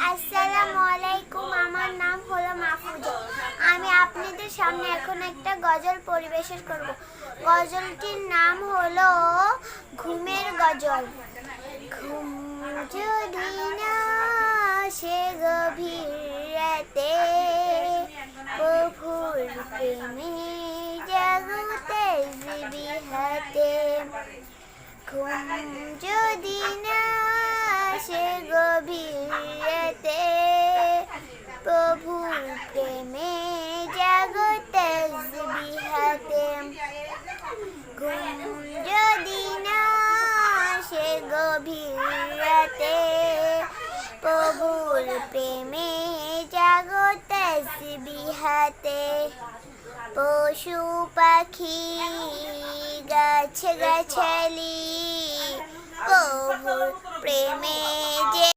আসসালামু আলাইকুম। আমার নাম হলো মাহফুজা। আমি আপনাদের সামনে এখন একটা গজল পরিবেশন করব। গজলটির নাম হলো ঘুমের গজল। ঘুম যদি না আসে গভীর রাতে, প্রভুর প্রেমে জাগতে জিবিহাতে। ঘুম যদি না আসে গভীর রাতে, প্রভুর প্রেমে জাগতে জিবিহাতে। ঘুম যদি না আসে গভীর রাতে, প্রভুর প্রেমে জাগতে জিবিহাতে। পশু পাখি গাছ গাছালি প্রভুর প্রেমে যে